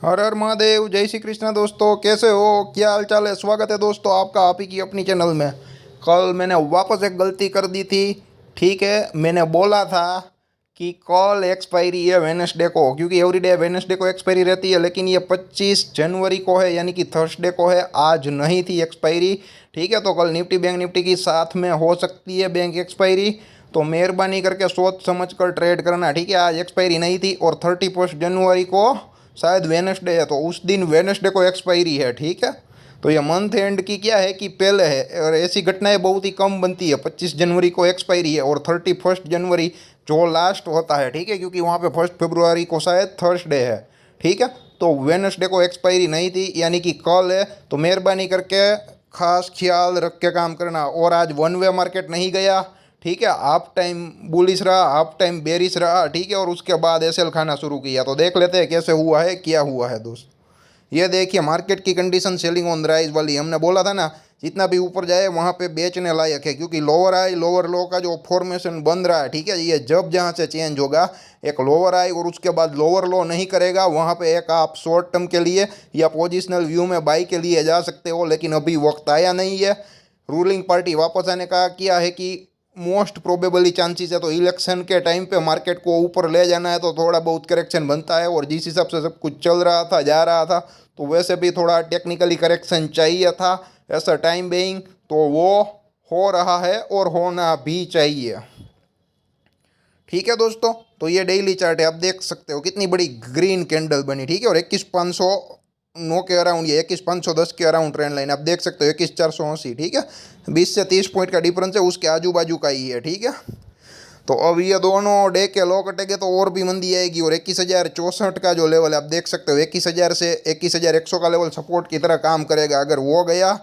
हर हर महादेव, जय श्री कृष्णा। दोस्तों कैसे हो, क्या हाल चाल है? स्वागत है दोस्तों आपका आप ही की अपनी चैनल में। कल मैंने वापस एक गलती कर दी थी। ठीक है, मैंने बोला था कि कल एक्सपायरी है वेनसडे को, क्योंकि एवरीडे वेनसडे को एक्सपायरी रहती है, लेकिन ये 25 जनवरी को है, यानी कि थर्सडे को है। आज नहीं थी एक्सपायरी। ठीक है, तो कल निफ्टी बैंक निफ्टी की साथ में हो सकती है बैंक एक्सपायरी। तो मेहरबानी करके सोच समझ कर ट्रेड करना। ठीक है, आज एक्सपायरी नहीं थी और 31 जनवरी को शायद वेनसडे है, तो उस दिन वेनसडे को एक्सपायरी है। ठीक है, तो ये मंथ एंड की क्या है कि पहले है, और ऐसी घटनाएं बहुत ही कम बनती है। 25 जनवरी को एक्सपायरी है और 31 जनवरी जो लास्ट होता है। ठीक है, क्योंकि वहाँ पे 1 फरवरी को शायद थर्सडे है। ठीक है, तो वेनसडे को एक्सपायरी नहीं थी, यानी कि कल है। तो मेहरबानी करके खास ख्याल रख के काम करना। और आज वन वे मार्केट नहीं गया। ठीक है, हाफ टाइम बुलिश रहा, हाफ टाइम बेरिश रहा। ठीक है, और उसके बाद एसएल खाना शुरू किया। तो देख लेते हैं कैसे हुआ है, क्या हुआ है दोस्त। ये देखिए मार्केट की condition selling on the rise वाली। हमने बोला था ना, जितना भी ऊपर जाए वहाँ पे बेचने लायक है, क्योंकि लोअर हाई लोअर लो का जो फॉर्मेशन बन रहा है। ठीक है, ये जब जहाँ से चेंज होगा, एक लोअर हाई और उसके बाद लोअर लो नहीं करेगा, वहाँ पे एक आप शॉर्ट टर्म के लिए या पोजिशनल व्यू में बाई के लिए जा सकते हो। लेकिन अभी वक्त आया नहीं है। रूलिंग पार्टी वापस आने का किया है कि मोस्ट प्रोबेबली चांसेस है, तो इलेक्शन के टाइम पे मार्केट को ऊपर ले जाना है, तो थोड़ा बहुत करेक्शन बनता है। और जिस हिसाब से सब कुछ चल रहा था, जा रहा था, तो वैसे भी थोड़ा टेक्निकली करेक्शन चाहिए था ऐसा टाइम बेइंग। तो वो हो रहा है और होना भी चाहिए। ठीक है दोस्तों, तो ये डेली चार्ट है, आप देख सकते हो कितनी बड़ी ग्रीन कैंडल बनी। ठीक है, और 21,509 के अराउंड, ये 21,510 के अराउंड ट्रेंड लाइन आप देख सकते हो, 21,480। ठीक है, 20 से 30 पॉइंट का डिफरेंस है, उसके आजू बाजू का ही है। ठीक है, तो अब ये दोनों डे के लो कटेंगे तो और भी मंदी आएगी। और 21,064 का जो लेवल है आप देख सकते हो, 21,000 से 21,100 का लेवल सपोर्ट की तरह काम करेगा। अगर वो गया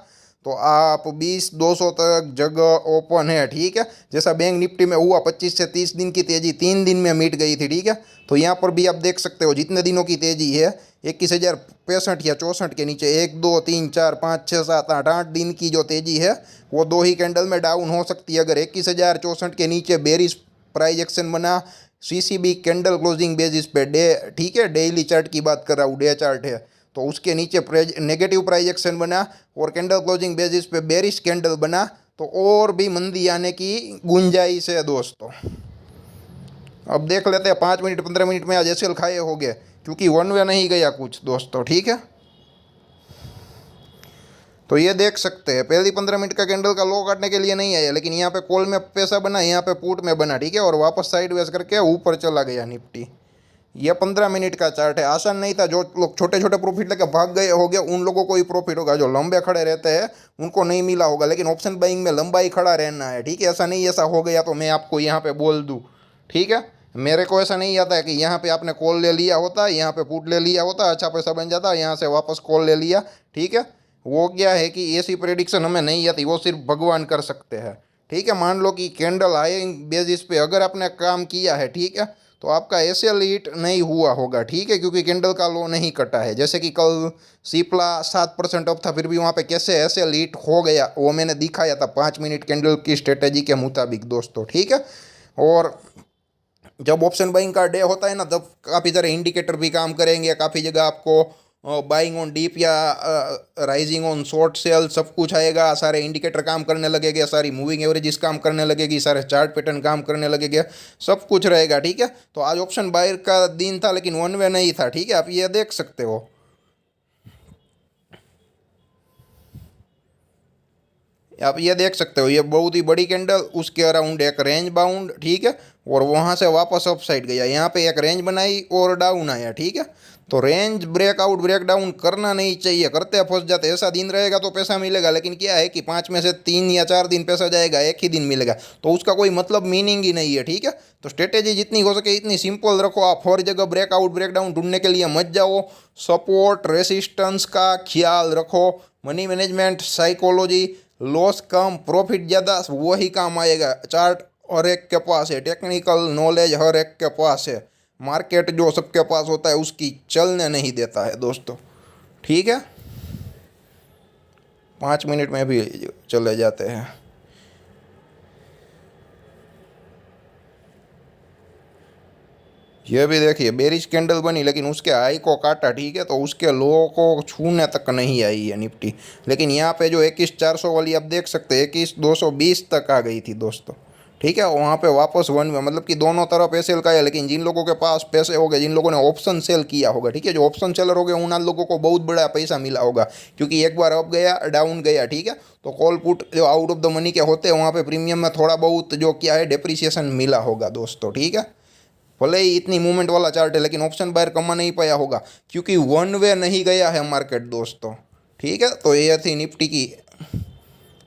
तो आप 20,200 तक जगह ओपन है। ठीक है, जैसा बैंक निफ्टी में हुआ, 25 से 30 दिन की तेजी 3 दिन में मिट गई थी। ठीक है, तो यहाँ पर भी आप देख सकते हो जितने दिनों की तेजी है, 21,065 या 64 के नीचे 1 2 3 4 5 6 7 8 8 दिन की जो तेजी है, वो दो ही कैंडल में डाउन हो सकती है। अगर 21,064 के नीचे बेरिश प्राइस एक्शन बना, सीसीबी कैंडल क्लोजिंग बेसिस पे डे, ठीक है, डेली चार्ट की बात कर रहा हूँ, डे चार्ट है, तो उसके नीचे नेगेटिव प्राइस एक्शन बना और कैंडल क्लोजिंग बेसिस पे बेरिश कैंडल बना, तो और भी मंदी आने की गुंजाइश है दोस्तों। अब देख लेते हैं 5 मिनट 15 मिनट में आज एसएल खाए हो गए, क्योंकि वन वे नहीं गया कुछ दोस्तों। ठीक है, तो ये देख सकते हैं पहली 15 मिनट का कैंडल का लो काटने के लिए नहीं आया, लेकिन यहाँ पे कॉल में पैसा बना, यहाँ पे पुट में बना। ठीक है, और वापस साइड वेज करके ऊपर चला गया निफ्टी। ये 15 मिनट का चार्ट है, आसान नहीं था। जो लोग छोटे छोटे प्रॉफिट लेके भाग गए हो गए, उन लोगों को ही प्रॉफिट होगा। जो लंबे खड़े रहते हैं उनको नहीं मिला होगा। लेकिन ऑप्शन बाइंग में लंबा ही खड़ा रहना है। ठीक है, ऐसा नहीं ऐसा हो गया तो मैं आपको यहाँ पे बोल दूँ। ठीक है, मेरे को ऐसा नहीं आता है कि यहाँ पे आपने कॉल ले लिया होता, यहाँ पे पुट ले लिया होता, अच्छा पैसा बन जाता, यहाँ से वापस कॉल ले लिया। ठीक है, वो क्या है कि ऐसी प्रेडिक्शन हमें नहीं आती, वो सिर्फ भगवान कर सकते हैं। ठीक है, मान लो कि कैंडल हाई बेसिस पे अगर आपने काम किया है, ठीक है, तो आपका ऐसे लीट नहीं हुआ होगा। ठीक है, क्योंकि कैंडल का लो नहीं कटा है। जैसे कि कल सिप्ला 7% अप था, फिर भी वहाँ पे कैसे ऐसे लीट हो गया, वो मैंने दिखाया था 5 मिनट कैंडल की स्ट्रेटेजी के मुताबिक दोस्तों। ठीक है, और जब ऑप्शन बाइंग का डे होता है ना, तब काफ़ी सारे इंडिकेटर भी काम करेंगे। काफ़ी जगह आपको बाइंग ऑन डीप या राइजिंग ऑन शॉर्ट सेल सब कुछ आएगा। सारे इंडिकेटर काम करने लगेंगे, सारी मूविंग एवरेजेस काम करने लगेगी, सारे चार्ट पैटर्न काम करने लगेंगे, सब कुछ रहेगा। ठीक है, तो आज ऑप्शन बायर का दिन था, लेकिन वन वे नहीं था। ठीक है, आप ये देख सकते हो, आप ये देख सकते हो, ये बहुत ही बड़ी कैंडल, उसके अराउंड एक रेंज बाउंड। ठीक है, और वहाँ से वापस अप साइड गया, यहाँ पे एक रेंज बनाई और डाउन आया। ठीक है, तो रेंज ब्रेकआउट ब्रेक डाउन करना नहीं चाहिए, करते फंस जाते। ऐसा दिन रहेगा तो पैसा मिलेगा, लेकिन क्या है कि 5 में से 3 या 4 दिन पैसा जाएगा, एक ही दिन मिलेगा, तो उसका कोई मतलब मीनिंग ही नहीं है। ठीक है, तो स्ट्रेटेजी जितनी हो सके इतनी सिंपल रखो। आप हर जगह ब्रेकआउट ब्रेकडाउन ढूंढने के लिए मत जाओ। सपोर्ट रेसिस्टेंस का ख्याल रखो। मनी मैनेजमेंट साइकोलॉजी, लॉस कम प्रॉफिट ज़्यादा, वही काम आएगा। चार्ट हर एक के पास है, टेक्निकल नॉलेज हर एक के पास है, मार्केट जो सबके पास होता है उसकी चलने नहीं देता है दोस्तों। ठीक है, 5 मिनट में भी चले जाते हैं। ये भी देखिए बेरिश कैंडल बनी, लेकिन उसके हाई को काटा, ठीक है, तो उसके लो को छूने तक नहीं आई है निफ्टी। लेकिन यहाँ पे जो 21,400 वाली आप देख सकते हैं 21,220 तक आ गई थी दोस्तों, ठीक है। वहाँ पे वापस वन में, मतलब कि दोनों तरफ ऐसे का है। लेकिन जिन लोगों के पास पैसे हो गए, जिन लोगों ने ऑप्शन सेल किया होगा, ठीक है, जो ऑप्शन सेलर हो गए, उन लोगों को बहुत बड़ा पैसा मिला होगा, क्योंकि एक बार अप गया डाउन गया, ठीक है। तो कॉल पुट जो आउट ऑफ द मनी के होते हैं, वहाँ पे प्रीमियम में थोड़ा बहुत जो क्या है डिप्रिसिएशन मिला होगा दोस्तों, ठीक है। भले ही इतनी मूवमेंट वाला चार्ट है, लेकिन ऑप्शन बायर कमा नहीं पाया होगा, क्योंकि वन वे नहीं गया है मार्केट दोस्तों, ठीक है। तो ये थी निफ्टी की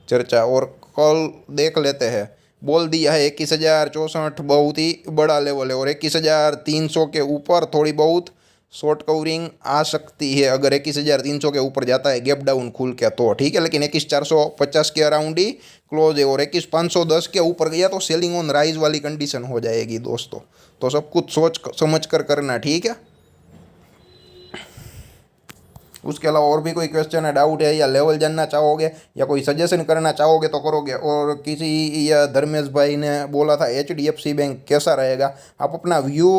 चर्चा। और कल देख लेते हैं, बोल दिया है 21,064 बहुत ही बड़ा लेवल है, और 21,300 के ऊपर थोड़ी बहुत शॉर्ट कवरिंग आ सकती है, अगर 21,300 के ऊपर जाता है गैप डाउन खुल के तो, ठीक है। लेकिन 21,450 के अराउंड ही क्लोज है, और 21,510 के ऊपर गया तो सेलिंग ऑन राइज वाली कंडीशन हो जाएगी दोस्तों। तो सब कुछ सोच समझ कर करना, ठीक है। उसके अलावा और भी कोई क्वेश्चन है, डाउट है, या लेवल जानना चाहोगे, या कोई सजेशन करना चाहोगे तो करोगे। और किसी या धर्मेश भाई ने बोला था HDFC बैंक कैसा रहेगा, आप अपना व्यू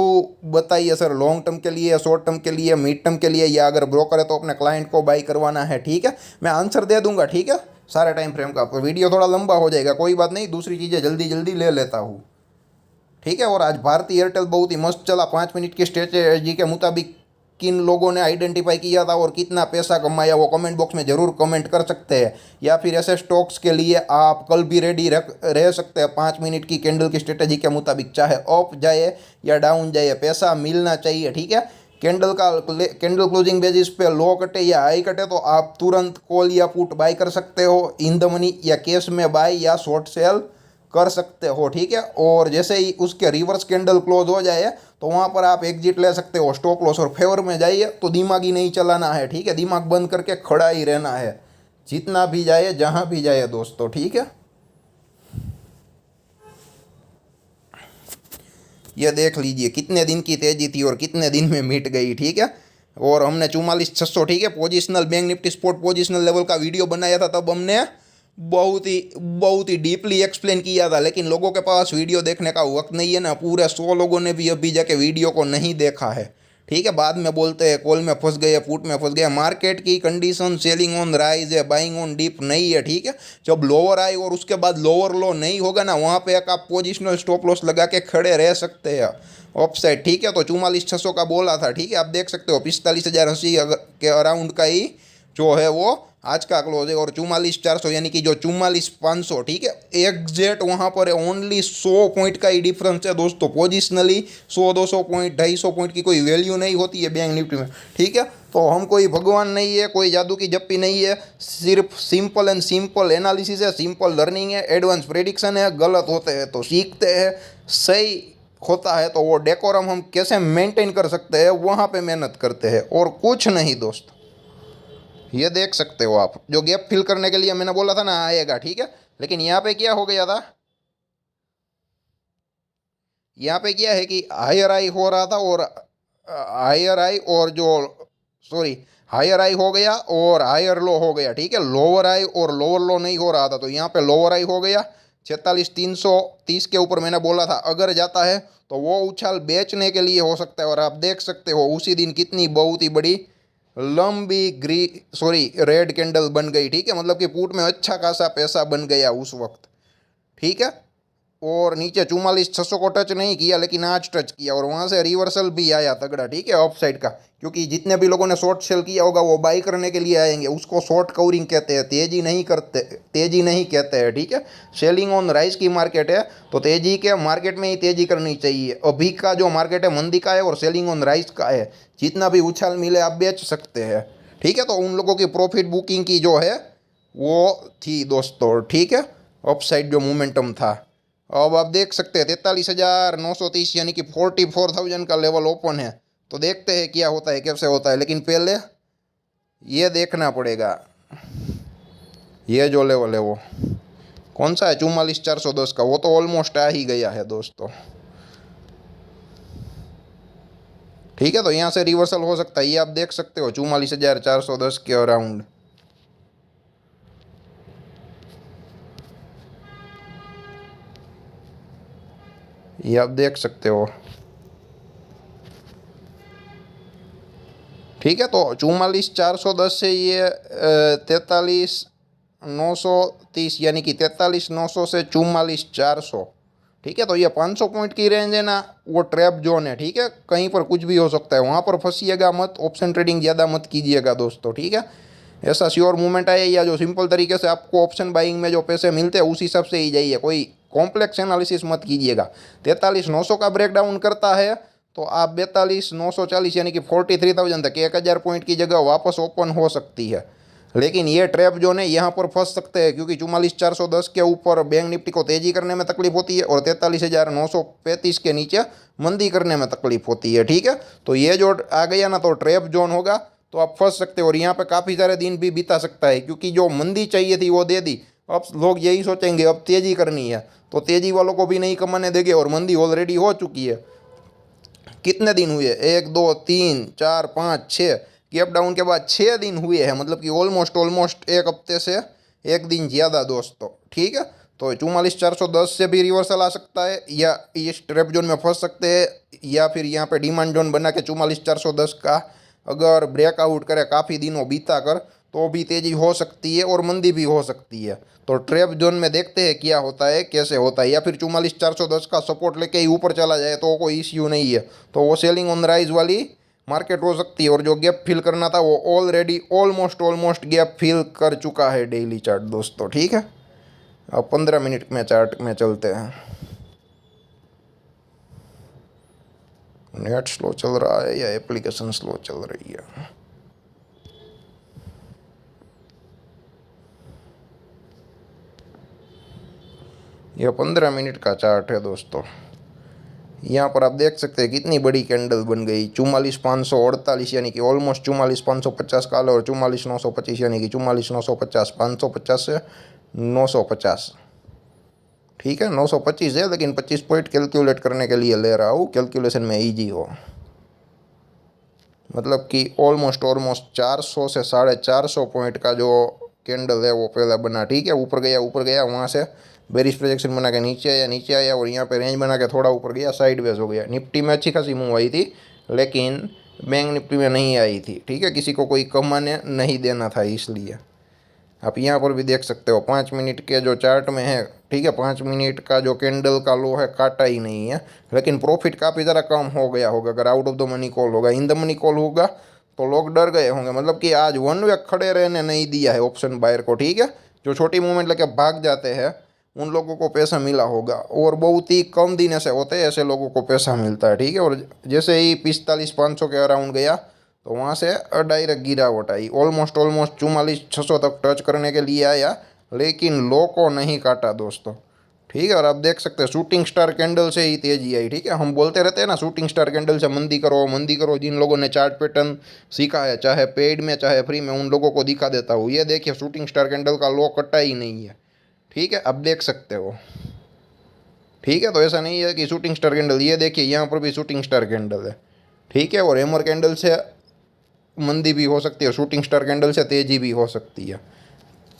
बताइए सर, लॉन्ग टर्म के लिए, शॉर्ट टर्म के लिए, मिड टर्म के लिए, या अगर ब्रोकर है तो अपने क्लाइंट को बाई करवाना है, ठीक है। मैं आंसर दे दूंगा, ठीक है, सारे टाइम फ्रेम का। वीडियो थोड़ा लंबा हो जाएगा, कोई बात नहीं, दूसरी चीज़ें जल्दी जल्दी ले लेता हूँ, ठीक है। और आज भारती एयरटेल बहुत ही मस्त चला, 5 मिनट की स्ट्रेटेजी के मुताबिक किन लोगों ने आइडेंटिफाई किया था और कितना पैसा कमाया, वो कमेंट बॉक्स में ज़रूर कमेंट कर सकते हैं। या फिर ऐसे स्टॉक्स के लिए आप कल भी रेडी रह सकते हैं 5 मिनट की कैंडल की स्ट्रेटेजी के मुताबिक, चाहे अप जाए या डाउन जाए, पैसा मिलना चाहिए, ठीक है। कैंडल क्लोजिंग बेसिस पे लो कटे या हाई कटे तो आप तुरंत कॉल या पुट बाय कर सकते हो इन द मनी, या कैश में बाय या शॉर्ट सेल कर सकते हो, ठीक है। और जैसे ही उसके रिवर्स कैंडल क्लोज हो जाए तो वहाँ पर आप एग्जिट ले सकते हो, स्टॉप लॉस। और फेवर में जाइए तो दिमाग ही नहीं चलाना है, ठीक है, दिमाग बंद करके खड़ा ही रहना है, जितना भी जाए जहाँ भी जाए दोस्तों, ठीक है। ये देख लीजिए कितने दिन की तेजी थी और कितने दिन में मिट गई, ठीक है। और हमने 44,600, ठीक है, positional bank Nifty sport positional level का वीडियो बनाया था, तब हमने बहुत ही डीपली एक्सप्लेन किया था। लेकिन लोगों के पास वीडियो देखने का वक्त नहीं है ना, पूरे 100 लोगों ने भी अभी जाके वीडियो को नहीं देखा है, ठीक है। बाद में बोलते हैं कॉल में फंस गए, पुट में फंस गए। मार्केट की कंडीशन सेलिंग ऑन राइज है, बाइंग ऑन डीप नहीं है, ठीक है। जब लोअर आई और उसके बाद लोअर लो नहीं होगा ना, वहाँ पे एक आप पोजिशनल स्टॉप लॉस लगा के खड़े रह सकते हैं ऑफसाइड, ठीक है। तो 44,600 का बोला था, ठीक है, आप देख सकते हो 45,080 के अराउंड का ही जो है वो आज का क्लोज है। और 44,400 यानी कि जो 44,500, ठीक है, एग्जैक्ट वहाँ पर है। ओनली 100 पॉइंट का ही डिफरेंस है दोस्तों। पोजिशनली 100-200 पॉइंट 250 पॉइंट की कोई वैल्यू नहीं होती है बैंक निफ्टी में, ठीक है। तो हम कोई भगवान नहीं है, कोई जादू की जप्पी नहीं है, सिर्फ सिंपल एंड सिंपल एनालिसिस है, सिंपल लर्निंग है, एडवांस प्रेडिक्शन है। गलत होते हैं तो सीखते हैं, सही होता है तो वो डेकोरम हम कैसे मेंटेन कर सकते हैं वहाँ पे मेहनत करते हैं, और कुछ नहीं दोस्त। ये देख सकते हो आप, जो गैप फिल करने के लिए मैंने बोला था ना आएगा, ठीक है। लेकिन यहाँ पे क्या हो गया था, यहाँ पे क्या है कि हायर आई हो रहा था, और हायर आई और जो सॉरी हायर आई हो गया और हायर लो हो गया, ठीक है। लोअर आई और लोअर लो नहीं हो रहा था, तो यहाँ पे लोअर आई हो गया 46,330 के ऊपर। मैंने बोला था अगर जाता है तो वो उछाल बेचने के लिए हो सकता है। और आप देख सकते हो उसी दिन कितनी बहुत ही बड़ी लंबी रेड कैंडल बन गई, ठीक है। मतलब कि पुट में अच्छा खासा पैसा बन गया उस वक्त, ठीक है। और नीचे 44,600 को टच नहीं किया, लेकिन आज टच किया, और वहाँ से रिवर्सल भी आया तगड़ा, ठीक है, ऑफ साइड का। क्योंकि जितने भी लोगों ने शॉर्ट सेल किया होगा वो बाई करने के लिए आएंगे, उसको शॉर्ट कवरिंग कहते हैं, तेजी नहीं कहते हैं, ठीक है। सेलिंग ऑन राइज की मार्केट है, तो तेजी के मार्केट में ही तेजी करनी चाहिए। अभी का जो मार्केट है मंदी का है और सेलिंग ऑन राइज का है, जितना भी उछाल मिले आप बेच सकते हैं, ठीक है। तो उन लोगों की प्रॉफिट बुकिंग की जो है वो थी दोस्तों, ठीक है, अप साइड जो मोमेंटम था। अब आप देख सकते हैं 43,930 यानी कि 44,000 का लेवल ओपन है। तो देखते हैं क्या होता है, कैसे होता है। लेकिन पहले ये देखना पड़ेगा, ये जो लेवल है वो कौन सा है, 44,410 का, वो तो ऑलमोस्ट आ ही गया है दोस्तों, ठीक है। तो यहाँ से रिवर्सल हो सकता है, ये आप देख सकते हो 44,410 के अराउंड। ये आप देख सकते हो, ठीक है, तो 44,410 से ये 43,930 यानी कि 43,900 से 44,400। ठीक है, तो ये 500 पॉइंट की रेंज है ना, वो ट्रैप जोन है। ठीक है, कहीं पर कुछ भी हो सकता है, वहाँ पर फंसिएगा मत, ऑप्शन ट्रेडिंग ज़्यादा मत कीजिएगा दोस्तों। ठीक है, ऐसा श्योर मूवमेंट आए या जो सिंपल तरीके से आपको ऑप्शन बाइंग में जो पैसे मिलते हैं उस हिसाब से ही जाइए, कोई कॉम्प्लेक्स एनालिसिस मत कीजिएगा। 43,900 का ब्रेकडाउन करता है तो आप 42,940 यानी कि 43,000 तक 1,000 पॉइंट की जगह वापस ओपन हो सकती है। लेकिन ये ट्रैप जो है यहाँ पर फंस सकते हैं, क्योंकि 44,410 के ऊपर बैंक निफ्टी को तेजी करने में तकलीफ होती है और 43,935 के नीचे मंदी करने में तकलीफ होती है। ठीक है, तो ये जो आ गया ना, तो ट्रैप जोन होगा, तो आप फंस सकते हो और यहाँ पे काफ़ी सारे दिन भी बीता सकता है, क्योंकि जो मंदी चाहिए थी वो दे दी। अब लोग यही सोचेंगे अब तेजी करनी है, तो तेजी वालों को भी नहीं कमाने देंगे और मंदी ऑलरेडी हो चुकी है। कितने दिन हुए? 1 2 3 4 5 6 गैप डाउन के बाद 6 दिन हुए हैं, मतलब कि ऑलमोस्ट एक हफ्ते से एक दिन ज़्यादा दोस्तों। ठीक है, तो 44,410 से भी रिवर्सल आ सकता है, या इस ट्रैप जोन में फंस सकते हैं, या फिर यहाँ पे डिमांड जोन बना के 44,410 का अगर ब्रेकआउट करे काफ़ी दिनों बीता कर, तो भी तेज़ी हो सकती है और मंदी भी हो सकती है। तो ट्रैप जोन में देखते हैं क्या होता है, कैसे होता है। या फिर 44,410 का सपोर्ट लेके ही ऊपर चला जाए तो कोई इश्यू नहीं है, तो वो सेलिंग ऑन राइज वाली मार्केट हो सकती है। और जो गैप फिल करना था वो ऑलरेडी ऑलमोस्ट गैप फिल कर चुका है डेली चार्ट दोस्तों। ठीक है, अब 15 मिनट में चार्ट में चलते हैं। नेट स्लो चल रहा है या एप्लीकेशन स्लो चल रही है? यह 15 मिनट का चार्ट है दोस्तों। यहाँ पर आप देख सकते हैं कितनी बड़ी कैंडल बन गई, 44,548 यानी कि ऑलमोस्ट 44,550 काल और 44,925 यानी कि 44,950, 550 से 950। ठीक है, 925 है, लेकिन 25 पॉइंट कैलकुलेट करने के लिए ले रहा हूँ, कैलकुलेशन में ईजी हो। मतलब कि ऑलमोस्ट 400 से 450 पॉइंट का जो कैंडल है वो पहला बना। ठीक है, ऊपर गया, वहाँ से बेरिश प्रोजेक्शन बना के नीचे आया और यहाँ पे रेंज बना के थोड़ा ऊपर गया, साइडवेज हो गया। निफ्टी में अच्छी खासी मूव आई थी, लेकिन बैंक निफ्टी में नहीं आई थी। ठीक है, किसी को कोई कमाने नहीं देना था, इसलिए आप यहाँ पर भी देख सकते हो 5 मिनट के जो चार्ट में है। ठीक है, 5 मिनट का जो कैंडल का लो है काटा ही नहीं है, लेकिन प्रॉफिट काफ़ी ज़रा कम हो गया होगा। अगर out of the money call होगा, इन द मनी कॉल होगा तो लोग डर गए होंगे, मतलब कि आज वन वे खड़े रहने नहीं दिया है ऑप्शन बायर को। ठीक है, जो छोटी मूवमेंट लेके भाग जाते हैं उन लोगों को पैसा मिला होगा, और बहुत ही कम दिन ऐसे होते हैं ऐसे लोगों को पैसा मिलता है। ठीक है, और जैसे ही 45,500 के अराउंड गया तो वहाँ से डायरेक्ट गिरावट आई, ऑलमोस्ट 44,600 तक टच करने के लिए आया, लेकिन लो को नहीं काटा दोस्तों। ठीक है, और आप देख सकते हैं शूटिंग स्टार कैंडल से ही तेजी आई। ठीक है, हम बोलते रहते हैं ना शूटिंग स्टार कैंडल से मंदी करो। जिन लोगों ने चार्ट पैटर्न सीखा है, चाहे पेड में चाहे फ्री में, उन लोगों को दिखा देता हूँ। ये देखिए शूटिंग स्टार कैंडल का लो कटा ही नहीं है। ठीक है, अब देख सकते हो। ठीक है, तो ऐसा नहीं है कि शूटिंग स्टार कैंडल, ये देखिए यहाँ पर भी शूटिंग स्टार कैंडल है। ठीक है, और हैमर कैंडल से मंदी भी हो सकती है, शूटिंग स्टार कैंडल से तेजी भी हो सकती है।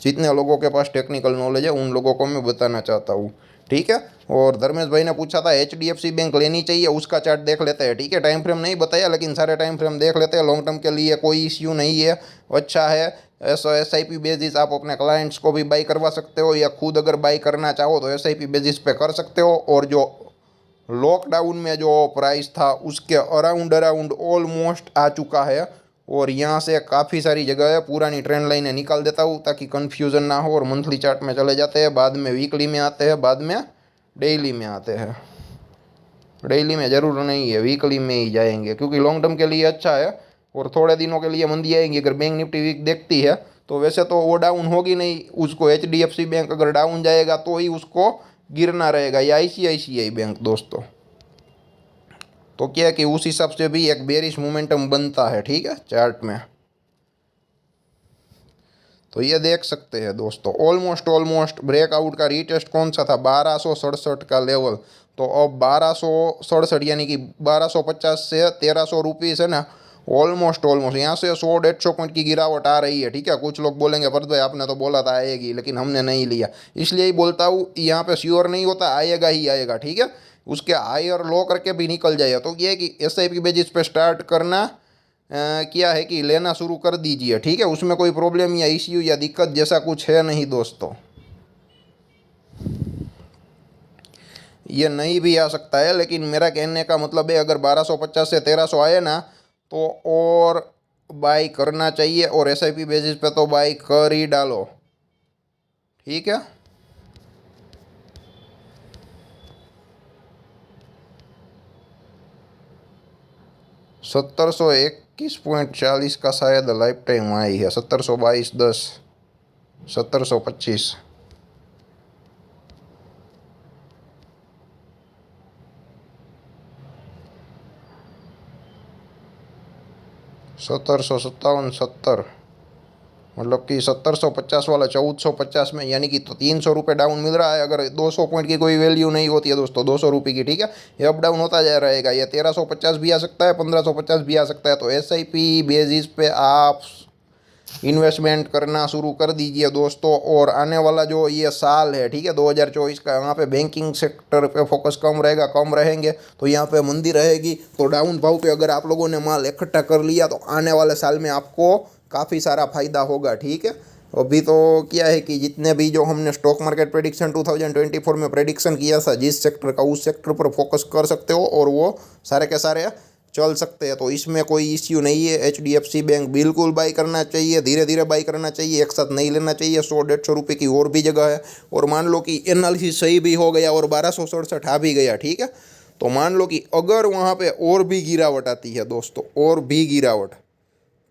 जितने लोगों के पास टेक्निकल नॉलेज है उन लोगों को मैं बताना चाहता हूँ। ठीक है, और धर्मेश भाई ने पूछा था HDFC बैंक लेनी चाहिए, उसका चार्ट देख लेते हैं। ठीक है, टाइम फ्रेम नहीं बताया, लेकिन सारे टाइम फ्रेम देख लेते हैं। लॉन्ग टर्म के लिए कोई इश्यू नहीं है, अच्छा है। SIP बेसिस आप अपने क्लाइंट्स को भी बाई करवा सकते हो, या खुद अगर बाई करना चाहो तो SIP बेसिस पे कर सकते हो। और जो लॉकडाउन में जो प्राइस था उसके अराउंड ऑलमोस्ट आ चुका है, और यहाँ से काफ़ी सारी जगह है। पुरानी ट्रेंड लाइनें निकाल देता हूँ ताकि कन्फ्यूज़न ना हो, और मंथली चार्ट में चले जाते हैं, बाद में वीकली में आते हैं, बाद में डेली में आते हैं। डेली में ज़रूर नहीं है, वीकली में ही जाएंगे, क्योंकि लॉन्ग टर्म के लिए अच्छा है। और थोड़े दिनों के लिए मंदी आएंगी, अगर बैंक निफ्टी वीक देखती है तो वैसे तो वो डाउन होगी नहीं, उसको HDFC बैंक अगर डाउन जाएगा तो ही उसको गिरना रहेगा, या ICICI बैंक दोस्तों। तो क्या है कि उस हिसाब से भी एक बेरिश मोमेंटम बनता है। ठीक है, चार्ट में तो ये देख सकते हैं दोस्तों, ऑलमोस्ट ब्रेकआउट का रीटेस्ट कौन सा था? 1267 का लेवल। तो अब 1267 यानी कि 1250 से 1300 रुपीज़ है ना, ऑलमोस्ट यहाँ से 100-150 पॉइंट की गिरावट आ रही है। ठीक है, कुछ लोग बोलेंगे पर भाई आपने तो बोला था आएगी, लेकिन हमने नहीं लिया। इसलिए ही बोलता हूँ, यहाँ पे श्योर नहीं होता, आएगा ही आएगा। ठीक है, उसके हाई और लो करके भी निकल जाएगा। तो ये है कि SIP बेसिस पे स्टार्ट करना क्या है कि लेना शुरू कर दीजिए, ठीक है। उसमें कोई प्रॉब्लम या इश्यू या दिक्कत जैसा कुछ है नहीं दोस्तों। ये नहीं भी आ सकता है, लेकिन मेरा कहने का मतलब है अगर 1250 से 1300 आए ना तो और बाई करना चाहिए, और एसआईपी बेसिस पे तो बाई कर ही डालो, ठीक है। 1721.40 का शायद लाइफ टाइम आई है, 1722.10, 1725। 1757.70, मतलब कि 1750 वाला 1450 में, यानी कि तो 300 रुपये डाउन मिल रहा है। अगर 200 पॉइंट की कोई वैल्यू नहीं होती है दोस्तों, 200 रुपये की, ठीक है, ये अप डाउन होता जा रहेगा। ये 1350 भी आ सकता है, 1550 भी आ सकता है। तो एसआईपी बेसिस पे आप इन्वेस्टमेंट करना शुरू कर दीजिए दोस्तों। और आने वाला जो ये साल है, ठीक है, 2024 का, यहाँ पे बैंकिंग सेक्टर पे फोकस कम रहेगा, कम रहेंगे तो यहाँ पे मंदी रहेगी। तो डाउन भाव पे अगर आप लोगों ने माल इकट्ठा कर लिया तो आने वाले साल में आपको काफ़ी सारा फायदा होगा, ठीक है। अभी तो क्या है कि जितने भी जो हमने स्टॉक मार्केट प्रेडिक्शन 2024 में प्रेडिक्शन किया था जिस सेक्टर का, उस सेक्टर पर फोकस कर सकते हो और वो सारे के सारे चल सकते हैं। तो इसमें कोई इश्यू नहीं है। एचडीएफसी बैंक बिल्कुल बाई करना चाहिए, धीरे धीरे बाई करना चाहिए, एक साथ नहीं लेना चाहिए। 100-150 रुपये की और भी जगह है। और मान लो कि एनालिसिस सही भी हो गया और 1267 आ भी गया, ठीक है, तो मान लो कि अगर वहाँ पे और भी गिरावट आती है दोस्तों, और भी गिरावट,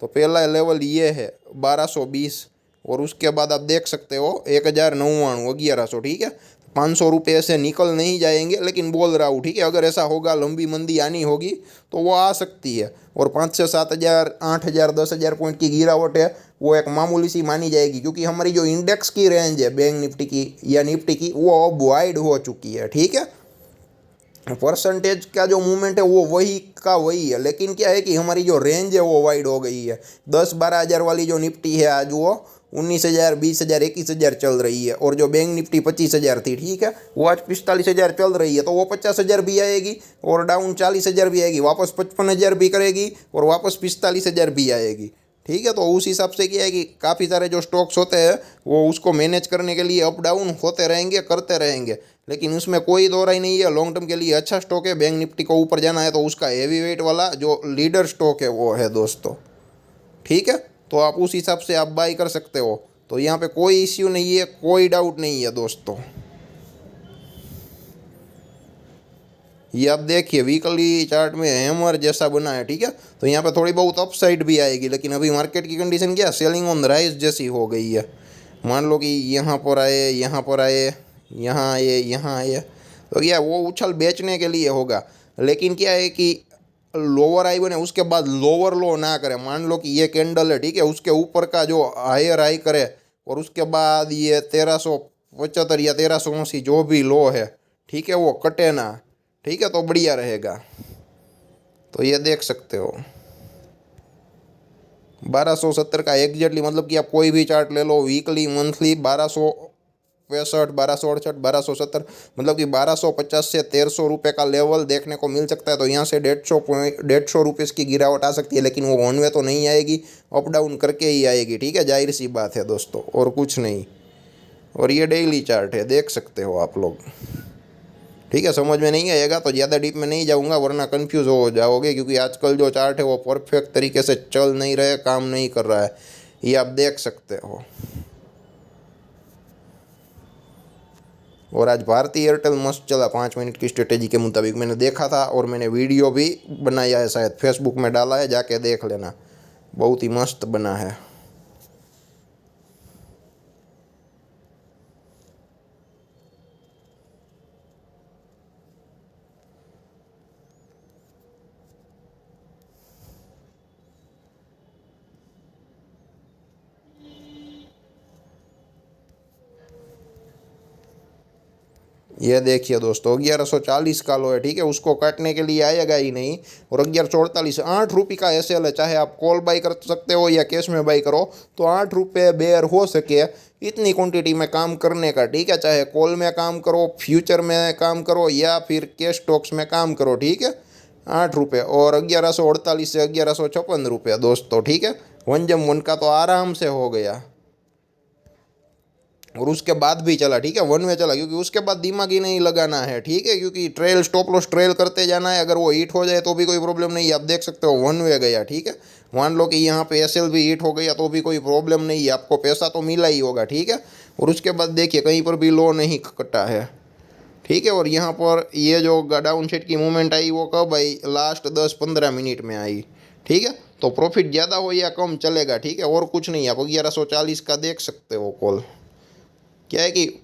तो पहला लेवल ये है 1220, और उसके बाद आप देख सकते हो 1099, 1100, ठीक है। 500 रुपये से निकल नहीं जाएंगे, लेकिन बोल रहा हूँ, ठीक है, अगर ऐसा होगा, लंबी मंदी आनी होगी तो वो आ सकती है। और 5 से 7 हज़ार, 8 हज़ार, 10 हज़ार पॉइंट की गिरावट है, वो एक मामूली सी मानी जाएगी, क्योंकि हमारी जो इंडेक्स की रेंज है बैंक निफ्टी की या निफ्टी की, वो अब वाइड हो चुकी है, ठीक है। परसेंटेज का जो मूवमेंट है वो वही का वही है, लेकिन क्या है कि हमारी जो रेंज है वो वाइड हो गई है। 10-12 हज़ार वाली जो निफ्टी है आज वो 19 हज़ार, 20 हज़ार, 21 हज़ार चल रही है। और जो बैंक निफ्टी 25 हज़ार थी, ठीक है, वो आज 45 हज़ार चल रही है। तो वो 50 हज़ार भी आएगी और डाउन 40 हज़ार भी आएगी, वापस 55 हज़ार भी करेगी और वापस 45 हज़ार भी आएगी, ठीक है। तो उस हिसाब से क्या है कि काफ़ी सारे जो स्टॉक्स होते हैं वो उसको मैनेज करने के लिए अप डाउन होते रहेंगे, करते रहेंगे, लेकिन उसमें कोई दो राय नहीं है। लॉन्ग टर्म के लिए अच्छा स्टॉक है। बैंक निफ्टी को ऊपर जाना है तो उसका हेवी वेट वाला जो लीडर स्टॉक है वो है दोस्तों, ठीक है। तो आप उस हिसाब से आप बाई कर सकते हो। तो यहाँ पे कोई इश्यू नहीं है, कोई डाउट नहीं है दोस्तों। ये आप देखिए वीकली चार्ट में हैमर जैसा बना है, ठीक है। तो यहाँ पे थोड़ी बहुत अपसाइड भी आएगी, लेकिन अभी मार्केट की कंडीशन क्या, सेलिंग ऑन द राइज जैसी हो गई है। मान लो कि यहाँ पर आए, यहाँ पर आए, यहाँ आए, यहाँ आए, तो क्या वो उछल बेचने के लिए होगा। लेकिन क्या है कि लोअर हाई बने उसके बाद लोअर लो ना करे। मान लो कि ये कैंडल है, ठीक है, उसके ऊपर का जो हायर हाई करे और उसके बाद ये 1375 या 1380 जो भी लो है, ठीक है, वो कटे ना, ठीक है, तो बढ़िया रहेगा। तो ये देख सकते हो 1270 का एग्जैक्टली, मतलब कि आप कोई भी चार्ट ले लो, वीकली, मंथली, 1265, 1268, 1270, मतलब कि 1250 से 1300 रुपये का लेवल देखने को मिल सकता है। तो यहाँ से 150 रुपये की गिरावट आ सकती है, लेकिन वो वन वे तो नहीं आएगी, अप डाउन करके ही आएगी, ठीक है, जाहिर सी बात है दोस्तों, और कुछ नहीं। और ये डेली चार्ट है, देख सकते हो आप लोग, ठीक है। समझ में नहीं आएगा तो ज़्यादा डीप में नहीं जाऊंगा, वरना कंफ्यूज हो जाओगे, क्योंकि आजकल जो चार्ट है वो परफेक्ट तरीके से चल नहीं रहे, काम नहीं कर रहा है, ये आप देख सकते हो। और आज भारती एयरटेल मस्त चला 5 मिनट की स्ट्रेटेजी के मुताबिक, मैंने देखा था और मैंने वीडियो भी बनाया है, शायद फेसबुक में डाला है, जाके देख लेना, बहुत ही मस्त बना है। ये देखिए दोस्तों 1140 का लो है, ठीक है, उसको काटने के लिए आएगा ही नहीं। और 1144, 8 रुपये का एसएल है। चाहे आप कॉल बाई कर सकते हो या कैश में बाई करो, तो 8 रुपये बेयर हो सके इतनी क्वांटिटी में काम करने का, ठीक है। चाहे कॉल में काम करो, फ्यूचर में काम करो या फिर कैश स्टॉक्स में काम करो, ठीक है। ₹8 और 1148 से 1156 दोस्तों, ठीक है। 1 का तो आराम से हो गया और उसके बाद भी चला, ठीक है, 1 वे चला, क्योंकि उसके बाद दिमाग ही नहीं लगाना है, ठीक है, क्योंकि ट्रेल स्टॉप लॉस ट्रेल करते जाना है। अगर वो हिट हो जाए तो भी कोई प्रॉब्लम नहीं है, आप देख सकते हो 1 वे गया, ठीक है। मान लो कि यहाँ पे एसएल भी हिट हो गया तो भी कोई प्रॉब्लम नहीं है, आपको पैसा तो मिला ही होगा, ठीक है। और उसके बाद देखिए कहीं पर भी लो नहीं कटा है, ठीक है। और यहाँ पर ये जो डाउन साइड की मूवमेंट आई वो कब आई, लास्ट 10-15 मिनट में आई, ठीक है। तो प्रॉफिट ज़्यादा हो या कम चलेगा, ठीक है, और कुछ नहीं। आप 1140 का देख सकते हो कॉल। क्या है कि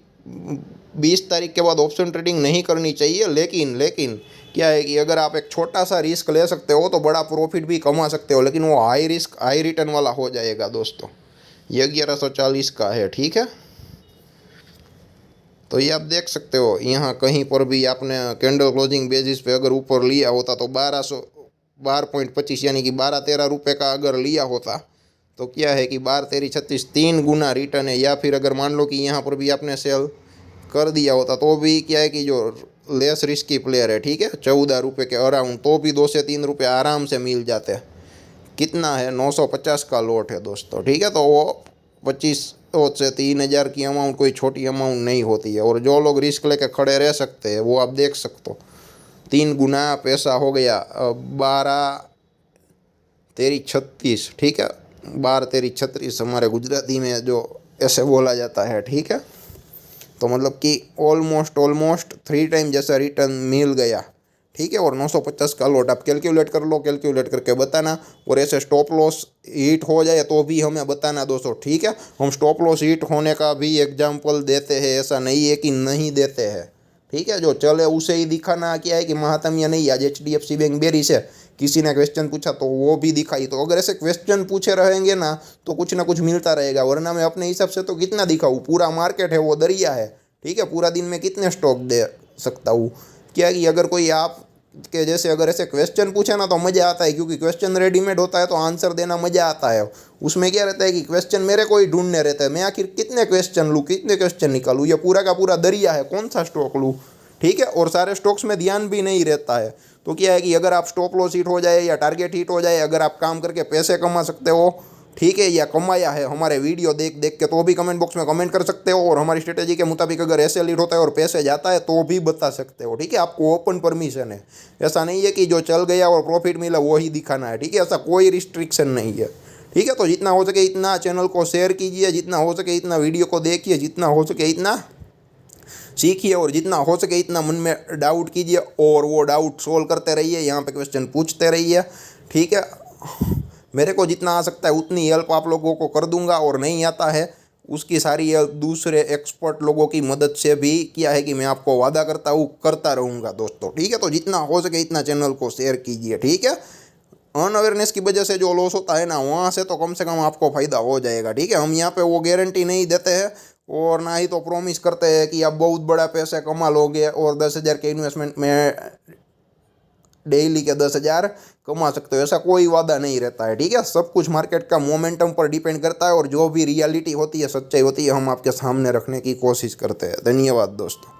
20 तारीख के बाद ऑप्शन ट्रेडिंग नहीं करनी चाहिए, लेकिन क्या है कि अगर आप एक छोटा सा रिस्क ले सकते हो तो बड़ा प्रॉफिट भी कमा सकते हो, लेकिन वो हाई रिस्क हाई रिटर्न वाला हो जाएगा दोस्तों। ये 1140 का है, ठीक है। तो ये आप देख सकते हो, यहाँ कहीं पर भी आपने कैंडल क्लोजिंग बेसिस पे अगर ऊपर लिया होता तो 12.25 यानी कि 12-13 रुपये का अगर लिया होता तो क्या है कि 12-13-36 3 गुना रिटर्न है। या फिर अगर मान लो कि यहाँ पर भी आपने सेल कर दिया होता तो भी क्या है कि जो लेस रिस्की प्लेयर है, ठीक है, 14 रुपये के अराउंड, तो भी 2 से 3 रुपये आराम से मिल जाते हैं। कितना है, 950 का लॉट है दोस्तों, ठीक है। तो वो 2500 से 3000 की अमाउंट कोई छोटी अमाउंट नहीं होती है। और जो लोग रिस्क लेके खड़े रह सकते हैं वो आप देख सकते हो, 3 गुना पैसा हो गया। 12-13-36, ठीक है, 12-13-36 हमारे गुजराती में जो ऐसे बोला जाता है, ठीक है। तो मतलब कि ऑलमोस्ट 3 टाइम जैसा रिटर्न मिल गया, ठीक है। और 950 का लॉट आप कैलकुलेट कर लो, कैलकुलेट करके बताना। और ऐसे स्टॉप लॉस हिट हो जाए तो भी हमें बताना दोस्तों, ठीक है। हम स्टॉप लॉस हिट होने का भी एग्जाम्पल देते हैं, ऐसा नहीं है कि नहीं देते हैं, ठीक है। जो चले उसे ही दिखाना। क्या है कि महात्म्य नहीं। आज HDFC बैंक बेरिश है, किसी ने क्वेश्चन पूछा तो वो भी दिखाई। तो अगर ऐसे क्वेश्चन पूछे रहेंगे तो कुछ ना कुछ मिलता रहेगा। वरना मैं अपने हिसाब से तो कितना दिखाऊँ, पूरा मार्केट है वो दरिया है, ठीक है। पूरा दिन में कितने स्टॉक दे सकता हूँ। क्या कि अगर कोई आप के जैसे अगर ऐसे क्वेश्चन पूछे तो मज़ा आता है, क्योंकि क्वेश्चन रेडीमेड होता है तो आंसर देना मज़ा आता है। उसमें क्या रहता है कि क्वेश्चन मेरे को ही ढूंढने रहते हैं। मैं आखिर कितने क्वेश्चन लूँ, कितने क्वेश्चन निकालूँ, ये पूरा का पूरा दरिया है, कौन सा स्टॉक लूँ, ठीक है। और सारे स्टॉक्स में ध्यान भी नहीं रहता है। तो क्या है कि अगर आप स्टॉप लॉस हिट हो जाए या टारगेट हिट हो जाए, अगर आप काम करके पैसे कमा सकते हो, ठीक है, या कमाया है हमारे वीडियो देख देख के, तो भी कमेंट बॉक्स में कमेंट कर सकते हो। और हमारी स्ट्रेटेजी के मुताबिक अगर ऐसे लीड होता है और पैसे जाता है तो भी बता सकते हो, ठीक है। आपको ओपन परमिशन है, ऐसा नहीं है कि जो चल गया और प्रॉफिट मिला वो ही दिखाना है, ठीक है। ऐसा कोई रिस्ट्रिक्शन नहीं है, ठीक है। तो जितना हो सके इतना चैनल को शेयर कीजिए, जितना हो सके इतना वीडियो को देखिए, जितना हो सके इतना सीखिए, और जितना हो सके इतना मन में डाउट कीजिए और वो डाउट सोल्व करते रहिए, यहाँ पे क्वेश्चन पूछते रहिए, ठीक है। मेरे को जितना आ सकता है उतनी हेल्प आप लोगों को कर दूंगा, और नहीं आता है उसकी सारी हेल्प दूसरे एक्सपर्ट लोगों की मदद से भी क्या है कि मैं आपको वादा करता हूँ करता रहूँगा दोस्तों, ठीक है। तो जितना हो सके इतना चैनल को शेयर कीजिए, ठीक है। अनअवेयरनेस की वजह से जो लॉस होता है वहाँ से तो कम से कम आपको फ़ायदा हो जाएगा, ठीक है। हम यहाँ पे वो गारंटी नहीं देते हैं और ना ही तो प्रॉमिस करते हैं कि आप बहुत बड़ा पैसा कमा लोगे और 10,000 के इन्वेस्टमेंट में डेली के 10,000 कमा सकते हो, ऐसा कोई वादा नहीं रहता है, ठीक है। सब कुछ मार्केट का मोमेंटम पर डिपेंड करता है और जो भी रियलिटी होती है, सच्चाई होती है, हम आपके सामने रखने की कोशिश करते हैं। धन्यवाद दोस्तों।